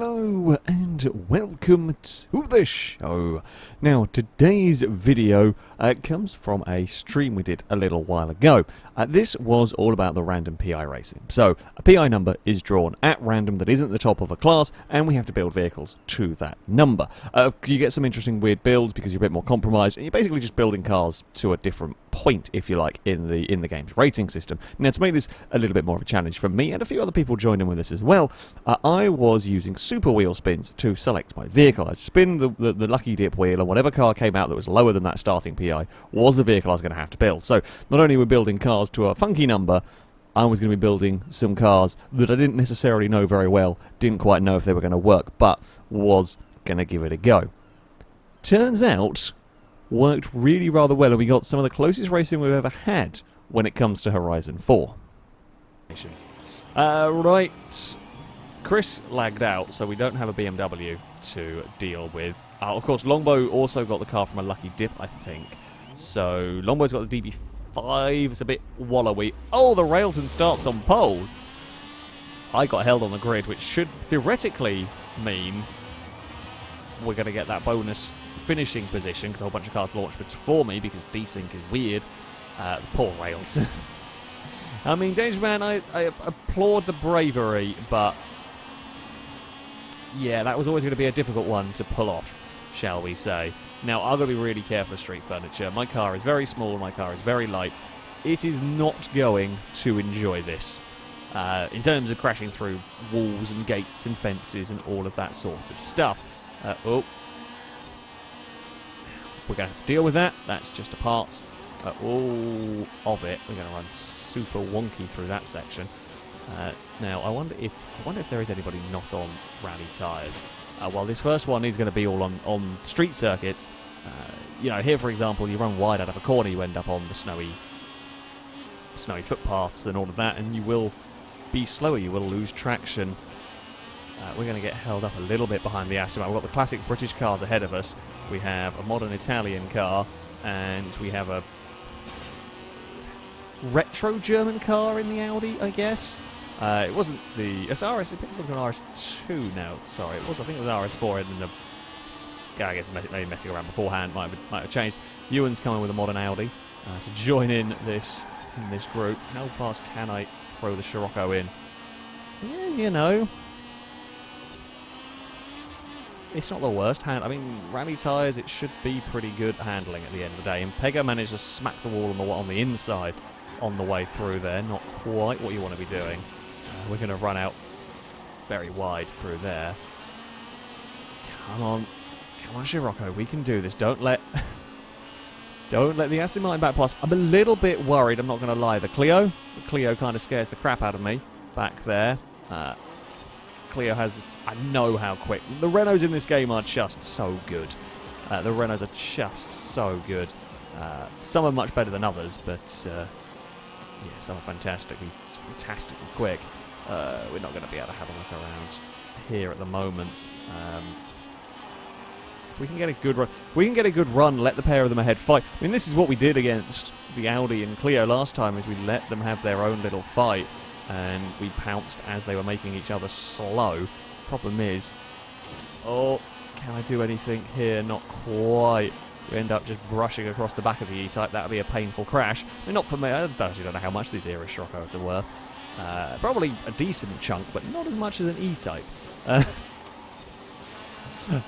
Hello and welcome to the show. Now today's video comes from a stream we did a little while ago. This was all about the random PI racing. So a PI number is drawn at random that isn't the top of a class, and we have to build vehicles to that number. You get some interesting weird builds because you're a bit more compromised, and you're basically just building cars to a different point, if you like, in the game's rating system. Now, to make this a little bit more of a challenge for me, and a few other people joined in with this as well, I was using super wheel spins to select my vehicle. I'd spin the lucky dip wheel, and whatever car came out that was lower than that starting PI was the vehicle I was going to have to build. So, not only were we building cars to a funky number, I was going to be building some cars that I didn't necessarily know very well, didn't quite know if they were going to work, but was going to give it a go. Turns out, worked really rather well, and we got some of the closest racing we've ever had when it comes to Horizon 4. Right, Chris lagged out, so we don't have a BMW to deal with. Of course, Longbow also got the car from a lucky dip, I think. So Longbow's got the DB5, it's a bit wallowy. Oh, the Railton starts on pole. I got held on the grid, which should theoretically mean we're going to get that bonus finishing position, because a whole bunch of cars launched before me, because desync is weird. Poor Railton. I mean, Dangerman, I applaud the bravery, but yeah, that was always going to be a difficult one to pull off, shall we say. Now, I've got to be really careful of street furniture. My car is very small, my car is very light. It is not going to enjoy this. In terms of crashing through walls and gates and fences and all of that sort of stuff. Oh. We're going to have to deal with that. That's just a part of it. We're going to run super wonky through that section. Now, I wonder if there is anybody not on rally tyres. Well, this first one is going to be all on street circuits. You know, here, for example, you run wide out of a corner, you end up on the snowy footpaths and all of that, and you will be slower, you will lose traction. We're going to get held up a little bit behind the Aston Martin. We've got the classic British cars ahead of us. We have a modern Italian car, and we have a retro German car in the Audi, I guess. It wasn't the... It's RS... It's gone to an RS2 now. Sorry, it was. I think it was RS4, and then the guy, I guess, maybe messing around beforehand might have changed. Ewan's coming with a modern Audi to join in this group. How fast can I throw the Scirocco in? Yeah, you know, it's not the worst I mean, rally tyres, it should be pretty good handling at the end of the day. And Pega managed to smack the wall on the inside on the way through there. Not quite what you want to be doing. We're going to run out very wide through there. Come on, Scirocco, we can do this. Don't let the Aston Martin back pass. I'm a little bit worried, I'm not going to lie. The Clio kind of scares the crap out of me back there. Clio has... I know how quick. The Renaults in this game are just so good. The Renaults are just so good. Some are much better than others, but yeah, some are fantastically quick. We're not going to be able to have a look around here at the moment. We can get a good run. We can get a good run. Let the pair of them ahead fight. I mean, this is what we did against the Audi and Clio last time. Is we let them have their own little fight, and we pounced as they were making each other slow. Problem is, oh, can I do anything here? Not quite. We end up just brushing across the back of the E-Type. That would be a painful crash. I mean, not for me. I actually don't know how much these era Scirocco's are worth. Probably a decent chunk, but not as much as an E-Type.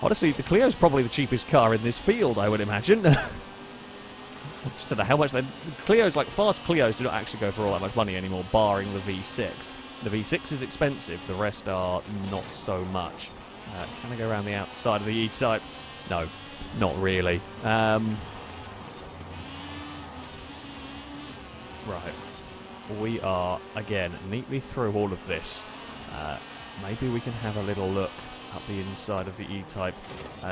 Honestly, the Clio's probably the cheapest car in this field, I would imagine. Just don't know how much the Clio's, like fast Clio's, do not actually go for all that much money anymore, barring the V6. The V6 is expensive, the rest are not so much. Can I go around the outside of the E-Type? No, not really. Right. We are, again, neatly through all of this. Maybe we can have a little look up the inside of the E-Type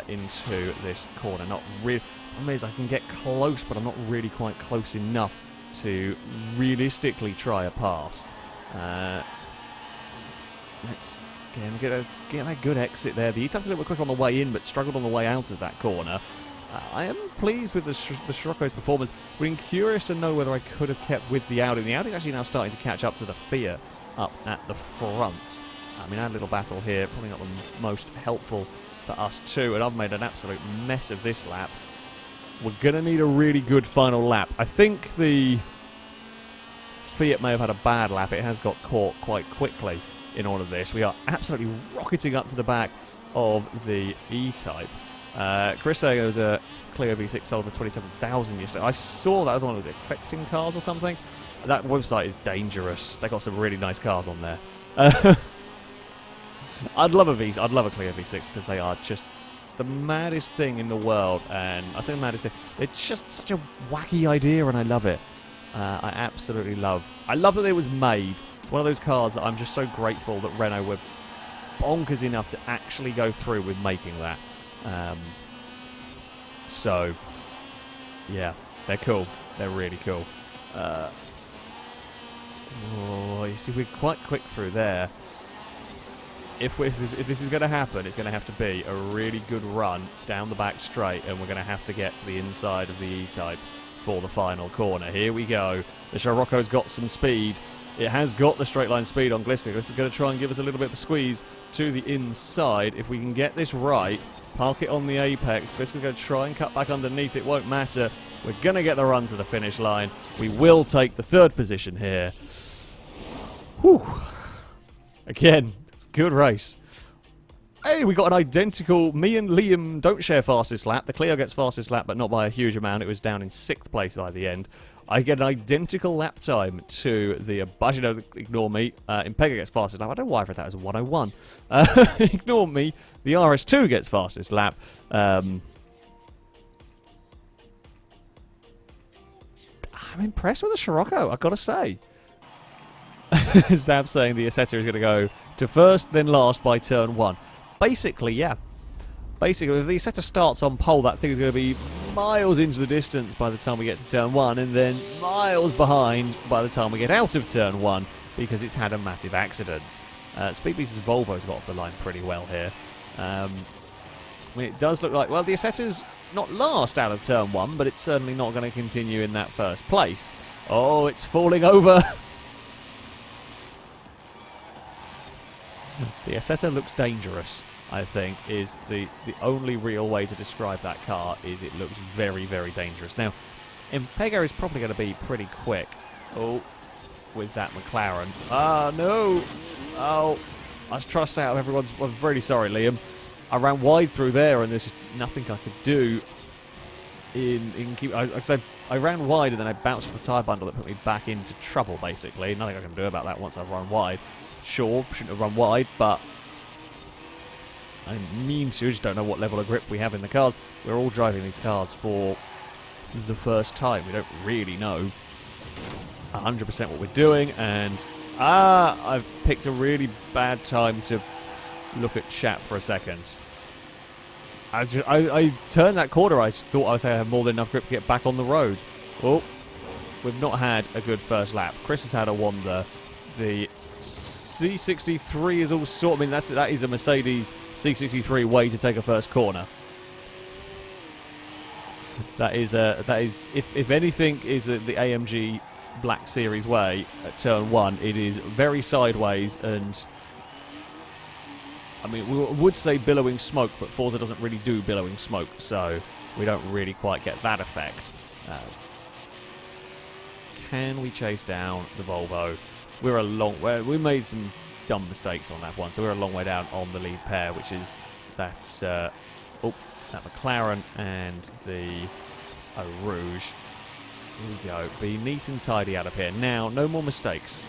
into this corner. Not really. The problem is I can get close, but I'm not really quite close enough to realistically try a pass. Let's again get that good exit there. The E-Type's a little bit quicker on the way in, but struggled on the way out of that corner. I am pleased with the Scirocco's performance. We're curious to know whether I could have kept with the Audi. The Audi's actually now starting to catch up to the Fiat up at the front. I mean, our little battle here, probably not the most helpful for us too, and I've made an absolute mess of this lap. We're going to need a really good final lap. I think the Fiat may have had a bad lap. It has got caught quite quickly in all of this. We are absolutely rocketing up to the back of the E-Type. Chris saying it was a Clio V6 sold for 27,000 yesterday. I saw that as one of those expecting cars or something. That website is dangerous. They got some really nice cars on there. I'd love a Clio V6 because they are just the maddest thing in the world. And I say the maddest thing. They're just such a wacky idea, and I love it. I absolutely love. I love that it was made. It's one of those cars that I'm just so grateful that Renault were bonkers enough to actually go through with making that. So, yeah, they're cool. They're really cool. Oh, you see, we're quite quick through there. If this is going to happen, it's going to have to be a really good run down the back straight, and we're going to have to get to the inside of the E-Type for the final corner. Here we go. The Scirocco's got some speed. It has got the straight line speed on Gliska. This is going to try and give us a little bit of a squeeze to the inside. If we can get this right, park it on the apex. Gliska's going to try and cut back underneath. It won't matter. We're going to get the run to the finish line. We will take the third position here. Whew. Again, it's a good race. Hey, we got an identical... Me and Liam don't share fastest lap. The Clio gets fastest lap, but not by a huge amount. It was down in 6th place by the end. I get an identical lap time to the Bajino, ignore me. Impega gets fastest lap. I don't know why I read that as a 101. Ignore me. The RS2 gets fastest lap. I'm impressed with the Scirocco, I've got to say. Zab saying the Isetta is going to go to first, then last by turn 1. Basically, yeah. Basically, if the Isetta starts on pole, that thing is going to be miles into the distance by the time we get to turn 1, and then miles behind by the time we get out of turn 1, because it's had a massive accident. Speedbeast's Volvo's got off the line pretty well here. I mean, it does look like, well, the Isetta's not last out of turn 1, but it's certainly not going to continue in that first place. Oh, it's falling over. The Isetta looks dangerous, I think, is the only real way to describe that car. Is it looks very, very dangerous. Now, Impega is probably going to be pretty quick. Oh, with that McLaren. Ah, no. Oh, I was trust out of everyone's... I'm really sorry, Liam. I ran wide through there, and there's just nothing I could do I ran wide, and then I bounced off the tyre bundle that put me back into trouble, basically. Nothing I can do about that once I've run wide. Sure, shouldn't have run wide, but I mean to. Just don't know what level of grip we have in the cars. We're all driving these cars for the first time. We don't really know 100% what we're doing, and I've picked a really bad time to look at chat for a second. I turned that corner. I thought I was going to have more than enough grip to get back on the road. Oh, we've not had a good first lap. Chris has had a wander. The C63 is all sort. I mean, that is a Mercedes C63 way to take a first corner. That is if anything is the AMG Black Series way at turn 1, it is very sideways, and I mean, we would say billowing smoke, but Forza doesn't really do billowing smoke, so we don't really quite get that effect. Can we chase down the Volvo? We're a long way. We made some dumb mistakes on that one, so we're a long way down on the lead pair, which is that McLaren and the Rouge. Here we go. Be neat and tidy out of here. Now, no more mistakes.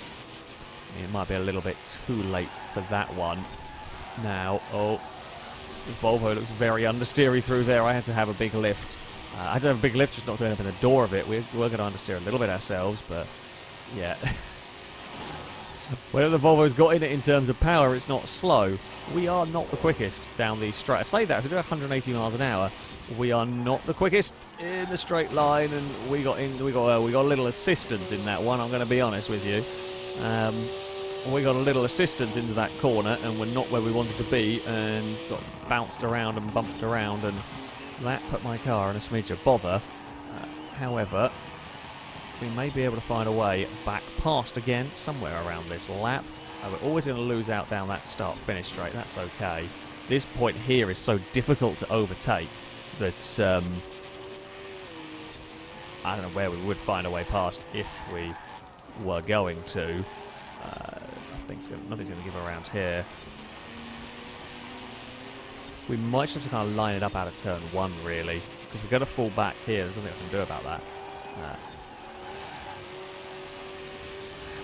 It might be a little bit too late for that one. Now, the Volvo looks very understeery through there. I had to have a big lift. I had to have a big lift, just not to end up in the door of it. We're going to understeer a little bit ourselves, but yeah. Whether the Volvo's got in it in terms of power, it's not slow. We are not the quickest down these straight. I say that, if we do 180 miles an hour, we are not the quickest in the straight line, and we got a little assistance in that one. I'm going to be honest with you. We got a little assistance into that corner, and we're not where we wanted to be, and got bounced around and bumped around, and that put my car in a smidge of bother. However, we may be able to find a way back past again somewhere around this lap. We're always going to lose out down that start-finish straight. That's okay. This point here is so difficult to overtake that I don't know where we would find a way past if we were going to. I think nothing's going to give around here. We might just have to kind of line it up out of turn 1, really, because we're going to fall back here. There's nothing I can do about that.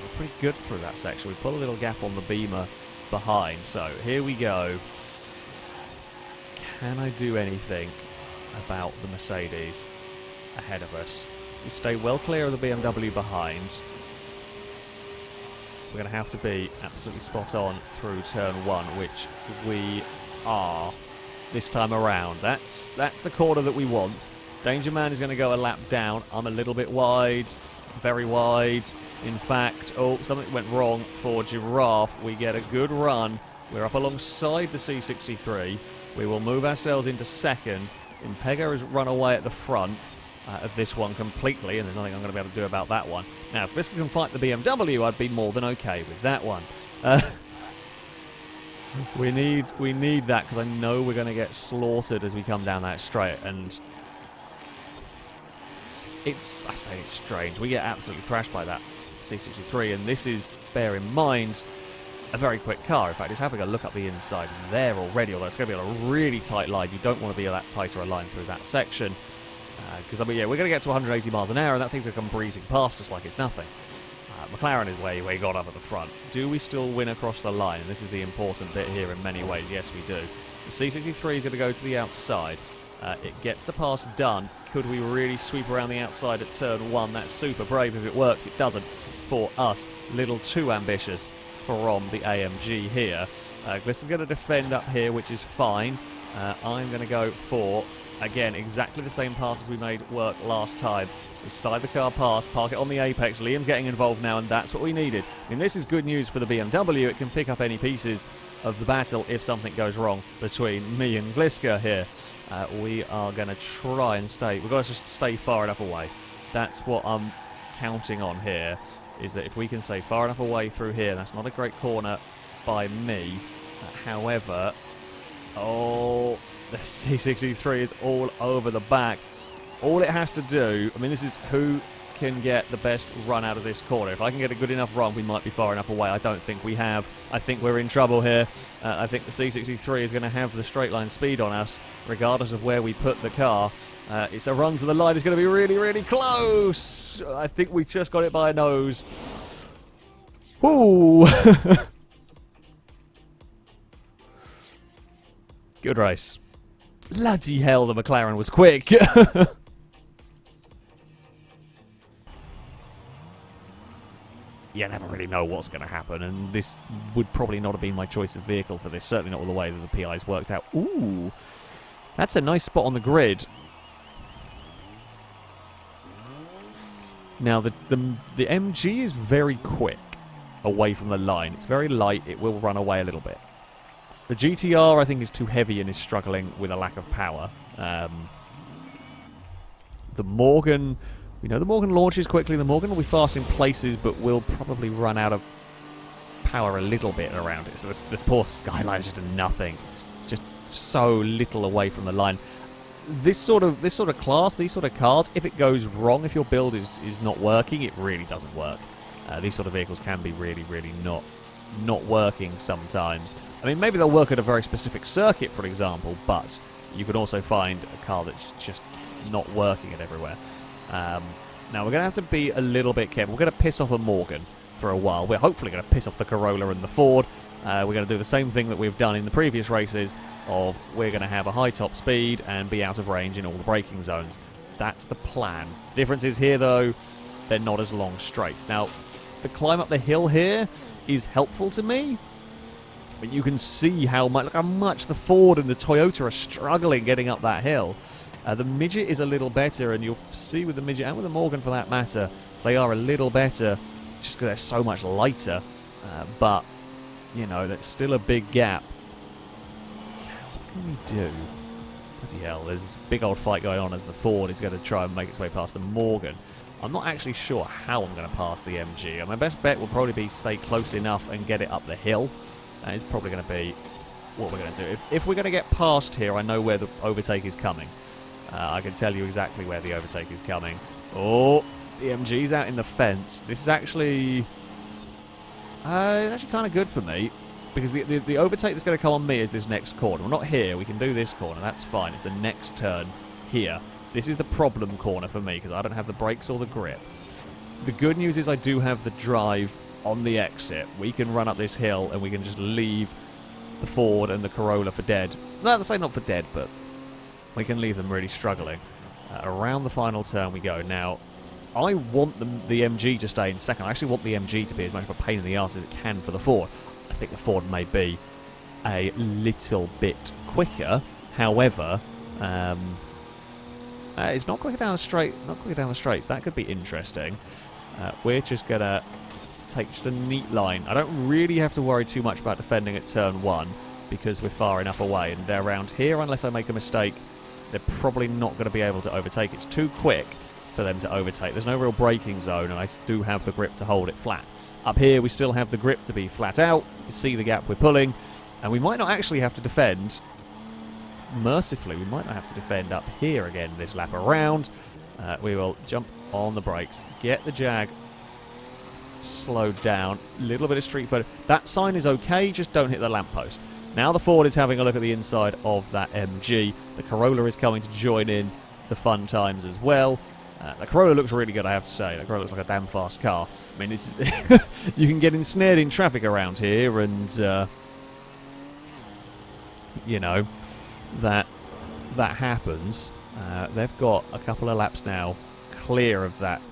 We're pretty good through that section. We put a little gap on the Beamer behind. So here we go. Can I do anything about the Mercedes ahead of us? We stay well clear of the BMW behind. We're going to have to be absolutely spot on through turn 1, which we are this time around. That's the corner that we want. Danger Man is going to go a lap down. I'm a little bit wide, very wide. In fact, oh, something went wrong for Giraffe. We get a good run. We're up alongside the C63. We will move ourselves into second. Impega has run away at the front of this one completely, and there's nothing I'm going to be able to do about that one. Now, if Bliska can fight the BMW, I'd be more than okay with that one. We need that, because I know we're going to get slaughtered as we come down that straight, and I say it's strange. We get absolutely thrashed by that C63, and this is, bear in mind, a very quick car. In fact, it's having a look up the inside there already, although it's going to be on a really tight line. You don't want to be that tighter a line through that section. Because, I mean, yeah, we're going to get to 180 miles an hour, and that thing's going to come breezing past us like it's nothing. McLaren is where he got up at the front. Do we still win across the line? And this is the important bit here in many ways. Yes, we do. The C63 is going to go to the outside. It gets the pass done. Could we really sweep around the outside at turn 1? That's super brave. If it works, it doesn't for us. Little too ambitious from the AMG here. This is going to defend up here, which is fine. I'm going to go for, again, exactly the same pass as we made work last time. We slide the car past, park it on the apex. Liam's getting involved now, and that's what we needed. I mean, this is good news for the BMW. It can pick up any pieces of the battle if something goes wrong between me and Gliska here. We are going to try and stay. We've got to just stay far enough away. That's what I'm counting on here, is that if we can stay far enough away through here, that's not a great corner by me. However, oh, the C63 is all over the back. All it has to do, I mean, this is who can get the best run out of this corner. If I can get a good enough run, we might be far enough away. I don't think we have. I think we're in trouble here. I think the C63 is going to have the straight line speed on us, regardless of where we put the car. It's a run to the line. It's going to be really, really close. I think we just got it by a nose. Ooh. Good race. Bloody hell, the McLaren was quick. You never really know what's going to happen, and this would probably not have been my choice of vehicle for this, certainly not with the way that the PI's worked out. Ooh, that's a nice spot on the grid. Now, the MG is very quick away from the line. It's very light. It will run away a little bit. The GTR, I think, is too heavy and is struggling with a lack of power. The Morgan... We know the Morgan launches quickly. The Morgan will be fast in places, but will probably run out of power a little bit around it. So the poor Skyline is just nothing. It's just so little away from the line. This sort of class, these sort of cars, if it goes wrong, if your build is not working, it really doesn't work. These sort of vehicles can be really, really not working sometimes. I mean, maybe they'll work at a very specific circuit, for example, but you could also find a car that's just not working at everywhere. Now, we're going to have to be a little bit careful. We're going to piss off a Morgan for a while. We're hopefully going to piss off the Corolla and the Ford. We're going to do the same thing that we've done in the previous races, of we're going to have a high top speed and be out of range in all the braking zones. That's the plan. The difference is here, though, they're not as long straights. Now, the climb up the hill here is helpful to me, but you can see how much the Ford and the Toyota are struggling getting up that hill. The Midget is a little better, and you'll see with the Midget and with the Morgan for that matter, they are a little better just because they're so much lighter. But, you know, that's still a big gap. What can we do? Bloody hell, there's a big old fight going on as the Ford is going to try and make its way past the Morgan. I'm not actually sure how I'm going to pass the MG. My best bet will probably be stay close enough and get it up the hill. That is probably going to be what we're going to do. If we're going to get past here, I know where the overtake is coming. I can tell you exactly where the overtake is coming. Oh, the MG's out in the fence. This is actually... it's actually kind of good for me. Because the overtake that's going to come on me is this next corner. We're not here. We can do this corner. That's fine. It's the next turn here. This is the problem corner for me because I don't have the brakes or the grip. The good news is I do have the drive on the exit. We can run up this hill and we can just leave the Ford and the Corolla for dead. No, let's say not for dead, but we can leave them really struggling. Around the final turn we go. Now, I want the MG to stay in second. I actually want the MG to be as much of a pain in the arse as it can for the Ford. I think the Ford may be a little bit quicker. However, it's not quicker down the straight. Not quicker down the straights. That could be interesting. We're just gonna take just a neat line. I don't really have to worry too much about defending at turn 1 because we're far enough away, and they're around here. Unless I make a mistake, they're probably not going to be able to overtake. It's too quick for them to overtake. There's no real braking zone, and I do have the grip to hold it flat. Up here, we still have the grip to be flat out. You see the gap we're pulling, and we might not actually have to defend. Mercifully, we might not have to defend up here again this lap around. We will jump on the brakes, get the Jag slowed down, a little bit of street photo. That sign is okay, just don't hit the lamppost. Now the Ford is having a look at the inside of that MG. The Corolla is coming to join in the fun times as well. The Corolla looks really good, I have to say. The Corolla looks like a damn fast car. I mean, it's you can get ensnared in traffic around here, and you know that happens. They've got a couple of laps now clear of that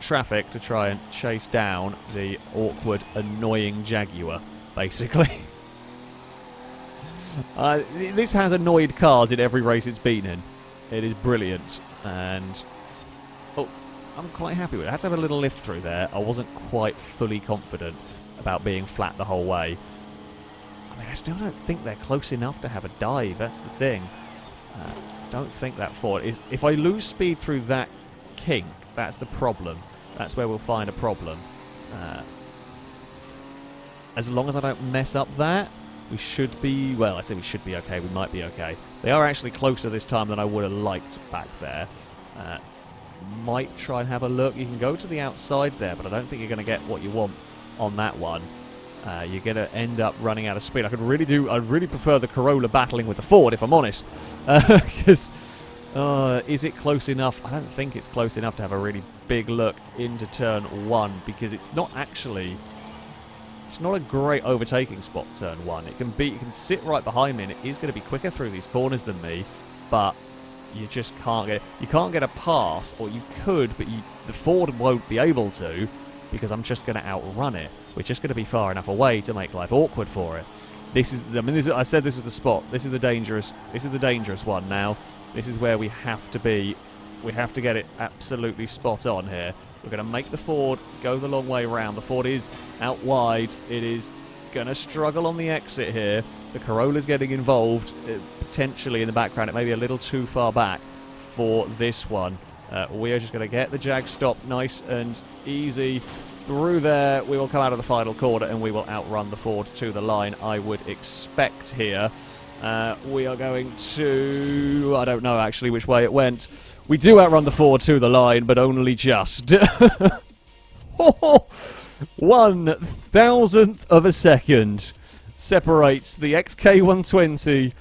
traffic to try and chase down the awkward, annoying Jaguar, basically. This has annoyed cars in every race it's been in. It is brilliant, and I'm quite happy with it. I had to have a little lift through there. I wasn't quite fully confident about being flat the whole way. I mean, I still don't think they're close enough to have a dive. That's the thing. Don't think that Ford is. If I lose speed through that kink, that's the problem. That's where we'll find a problem. As long as I don't mess up that, we should be... Well, I say we should be okay. We might be okay. They are actually closer this time than I would have liked back there. Might try and have a look. You can go to the outside there, but I don't think you're going to get what you want on that one. You're going to end up running out of speed. I'd really prefer the Corolla battling with the Ford, if I'm honest. Because is it close enough? I don't think it's close enough to have a really big look into turn 1, because it's not actually... It's not a great overtaking spot, turn 1. It can sit right behind me, and it is going to be quicker through these corners than me, but you just can't get a pass, or you could, but the Ford won't be able to, because I'm just going to outrun it. We're just going to be far enough away to make life awkward for it. I said this is the spot. This is the dangerous one now. This is where we have to be. We have to get it absolutely spot on here. We're going to make the Ford go the long way round. The Ford is out wide. It is going to struggle on the exit here. The Corolla's getting involved, potentially in the background. It may be a little too far back for this one. We are just going to get the Jag stopped nice and easy through there. We will come out of the final corner and we will outrun the Ford to the line, I would expect here. We are going to... I don't know actually which way it went. We do outrun the Ford to the line, but only just. 1,000th of a second separates the XK120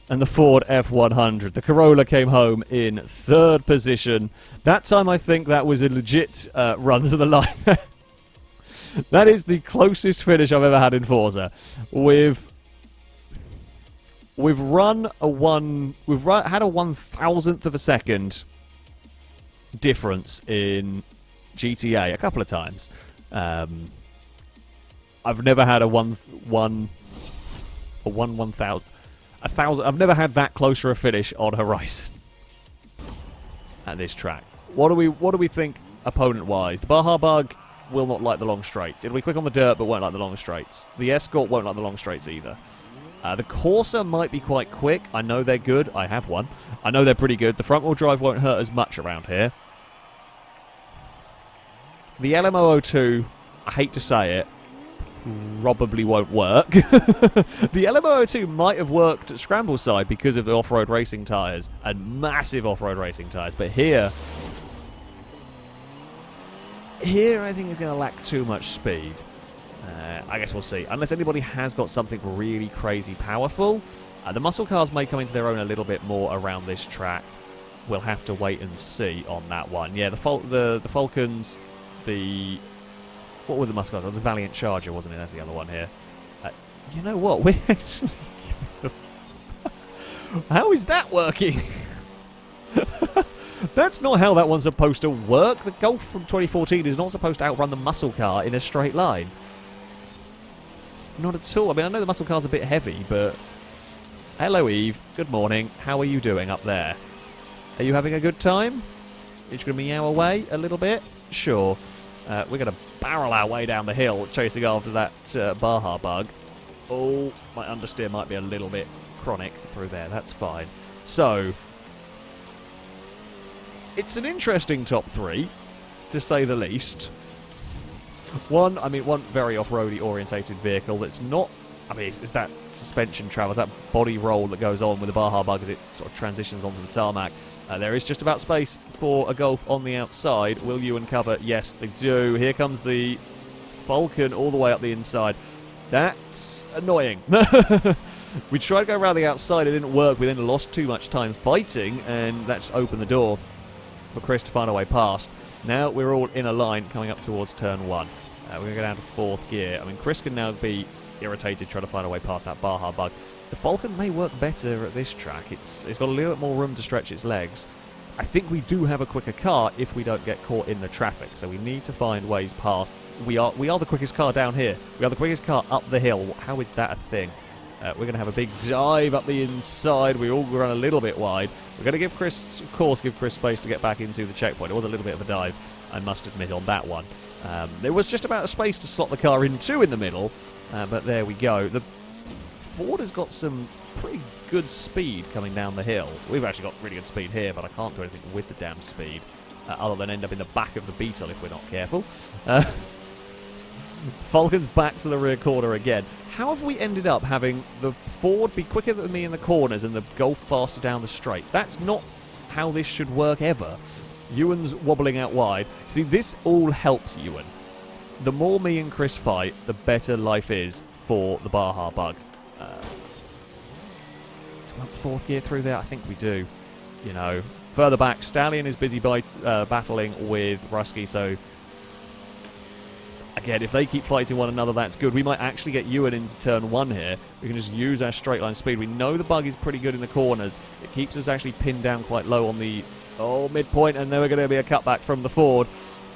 and the Ford F100. The Corolla came home in 3rd position. That time I think that was a legit run to the line. That is the closest finish I've ever had in Forza. We've had a 1,000th of a second difference in GTA a couple of times. I've never had a 1,000. I've never had that close for a finish on Horizon at this track. What do we think opponent-wise? The Baja Bug will not like the long straights. It'll be quick on the dirt, but won't like the long straights. The Escort won't like the long straights either. The Corsa might be quite quick. I know they're good. I have one. I know they're pretty good. The front-wheel drive won't hurt as much around here. The LMO02, I hate to say it, probably won't work. The LMO02 might have worked at Scramble side because of the off-road racing tyres, and massive off-road racing tyres, but here I think it's going to lack too much speed. I guess we'll see. Unless anybody has got something really crazy powerful. The muscle cars may come into their own a little bit more around this track. We'll have to wait and see on that one. Yeah, the Falcons, what were the muscle cars? It was the Valiant Charger, wasn't it? That's the other one here. You know what? We actually... How is that working? That's not how that one's supposed to work. The Golf from 2014 is not supposed to outrun the muscle car in a straight line. Not at all. I mean, I know the muscle car's a bit heavy, but... Hello, Eve. Good morning. How are you doing up there? Are you having a good time? Is you going to meow away a little bit? Sure. We're going to barrel our way down the hill, chasing after that Baja bug. Oh, my understeer might be a little bit chronic through there. That's fine. So... It's an interesting top three, to say the least. One very off-roady orientated vehicle that's not... I mean, it's that suspension travel, that body roll that goes on with the Baja bug as it sort of transitions onto the tarmac. There is just about space for a Golf on the outside. Will Ewan cover? Yes, they do. Here comes the Falcon all the way up the inside. That's annoying. We tried to go around the outside, it didn't work. We then lost too much time fighting, and that just opened the door for Chris to find a way past. Now we're all in a line coming up towards turn one. We're going to go down to fourth gear. I mean, Chris can now be irritated trying to find a way past that Baja bug. The Falcon may work better at this track. It's got a little bit more room to stretch its legs. I think we do have a quicker car if we don't get caught in the traffic, so we need to find ways past. We are the quickest car down here. We are the quickest car up the hill. How is that a thing? We're going to have a big dive up the inside. We all run a little bit wide. We're going to give Chris space to get back into the checkpoint. It was a little bit of a dive, I must admit, on that one. There was just about a space to slot the car into in the middle, but there we go. The Ford has got some pretty good speed coming down the hill. We've actually got really good speed here, but I can't do anything with the damn speed, other than end up in the back of the Beetle if we're not careful. Falcon's back to the rear corner again. How have we ended up having the Ford be quicker than me in the corners and the Golf faster down the straights? That's not how this should work ever. Ewan's wobbling out wide. See, this all helps Ewan. The more me and Chris fight, the better life is for the Baja bug. Do we want fourth gear through there? I think we do. You know, further back, Stallion is busy battling with Rusky, so... Again, if they keep fighting one another, that's good. We might actually get Ewan into turn one here. We can just use our straight line speed. We know the bug is pretty good in the corners. It keeps us actually pinned down quite low on the midpoint, and then we're going to be a cutback from the Ford.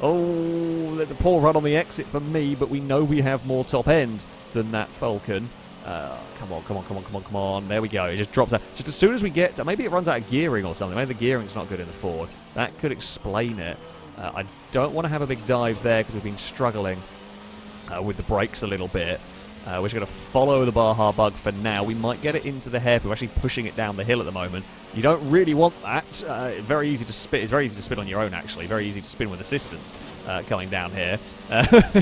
Oh, there's a poor run on the exit for me, but we know we have more top end than that Falcon. Come on. There we go. It just drops out. Just as soon as we get... maybe it runs out of gearing or something. Maybe the gearing's not good in the Ford. That could explain it. I don't want to have a big dive there because we've been struggling with the brakes a little bit. We're just going to follow the Baja bug for now. We might get it into the hairpin. We're actually pushing it down the hill at the moment. You don't really want that. Very easy to spin. It's very easy to spin on your own, actually. Very easy to spin with assistance coming down here.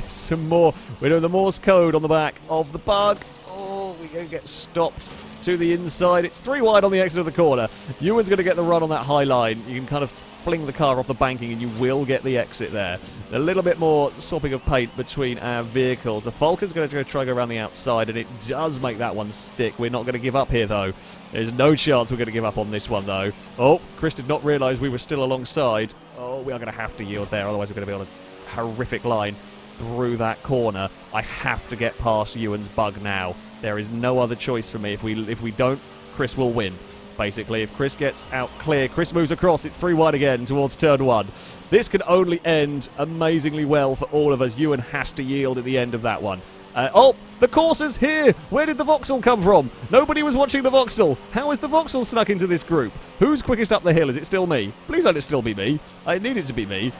Some more. We're doing the Morse code on the back of the bug. Oh, we're going to get stopped to the inside. It's 3 wide on the exit of the corner. Ewan's going to get the run on that high line. You can kind of fling the car off the banking and you will get the exit there. A little bit more swapping of paint between our vehicles. The Falcon's going to try to go around the outside, and it does make that one stick. We're not going to give up here, though. There's no chance we're going to give up on this one, though. Oh, Chris did not realise we were still alongside. Oh, we are going to have to yield there, otherwise we're going to be on a horrific line through that corner. I have to get past Ewan's bug now. There is no other choice for me. If we don't, Chris will win. Basically, if Chris gets out clear, Chris moves across, it's 3 wide again towards turn 1. This could only end amazingly well for all of us. Ewan has to yield at the end of that one. Oh, the Corsa's here! Where did the Vauxhall come from? Nobody was watching the Vauxhall. How is the Vauxhall snuck into this group? Who's quickest up the hill? Is it still me? Please let it still be me. I need it to be me.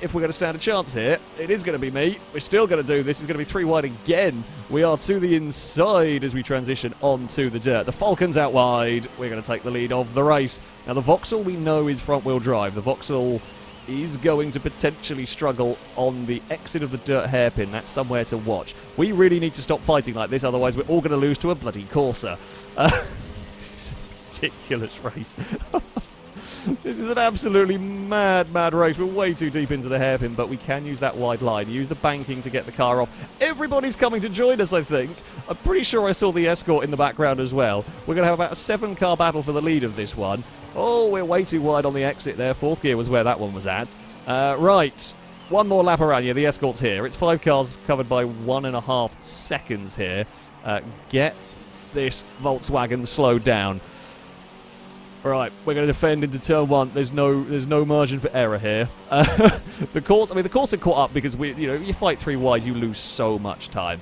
If we're going to stand a chance here, it is going to be me. We're still going to do this. It's going to be 3 wide again. We are to the inside as we transition onto the dirt. The Falcon's out wide. We're going to take the lead of the race. Now, the Vauxhall we know is front-wheel drive. The Vauxhall is going to potentially struggle on the exit of the dirt hairpin. That's somewhere to watch. We really need to stop fighting like this, otherwise we're all going to lose to a bloody Corsa. This is a ridiculous race. This is an absolutely mad race. We're way too deep into the hairpin, but we can use that wide line. Use the banking to get the car off. Everybody's coming to join us, I think. I'm pretty sure I saw the escort in the background as well. We're going to have about a 7-car battle for the lead of this one. Oh, we're way too wide on the exit there. 4th gear was where that one was at. Right. One more lap around. Yeah, the escort's here. It's 5 cars covered by 1.5 seconds here. Get this Volkswagen slowed down. Right, we're going to defend into turn 1. There's no margin for error here. The Corsa caught up because you fight 3 wides, you lose so much time.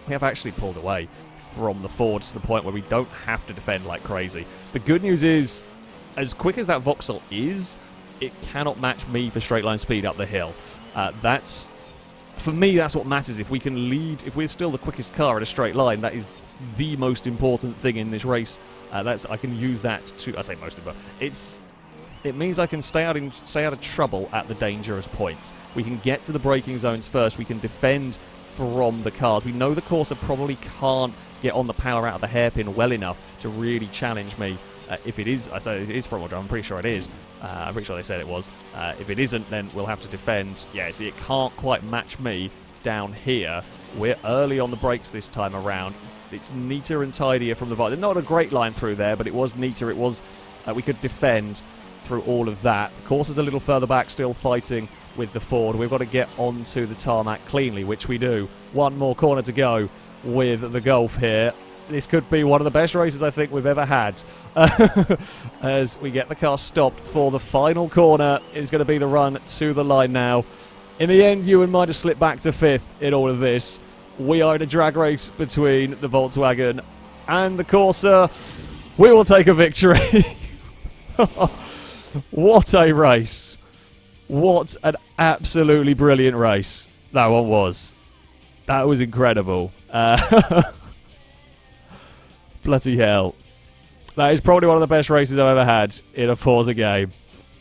We have actually pulled away from the Ford to the point where we don't have to defend like crazy. The good news is, as quick as that Vauxhall is, it cannot match me for straight line speed up the hill. For me, that's what matters. If we can lead, if we're still the quickest car at a straight line, that is the most important thing in this race. I can use that to. I say most of it. It means I can stay out of trouble at the dangerous points. We can get to the braking zones first. We can defend from the cars. We know the Corsa probably can't get on the power out of the hairpin well enough to really challenge me. If it is, I say it is front-wheel drive. I'm pretty sure it is. I'm pretty sure they said it was. If it isn't, then we'll have to defend. Yeah, see, it can't quite match me down here. We're early on the brakes this time around. It's neater and tidier from the bottom. Not a great line through there, but it was neater. It was we could defend through all of that. The Corsa's a little further back, still fighting with the Ford. We've got to get onto the tarmac cleanly, which we do. One more corner to go with the Golf here. This could be one of the best races I think we've ever had. As we get the car stopped for the final corner. It's going to be the run to the line now. In the end, Ewan might have slipped back to 5th in all of this. We are in a drag race between the Volkswagen and the Corsa. We will take a victory. What a race. What an absolutely brilliant race that one was. That was incredible. Bloody hell. That is probably one of the best races I've ever had in a Forza game.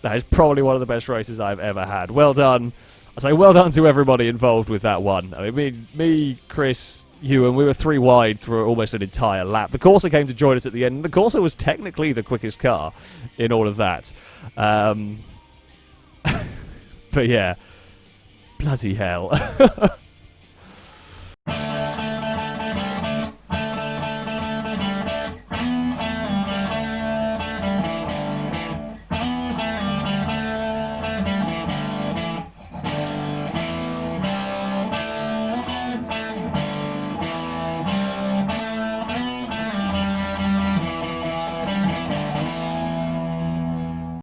That is probably one of the best races I've ever had. Well done. I say well done to everybody involved with that one. I mean, me, Chris, Ewan, we were 3 wide for almost an entire lap. The Corsa came to join us at the end. The Corsa was technically the quickest car in all of that. But yeah, bloody hell.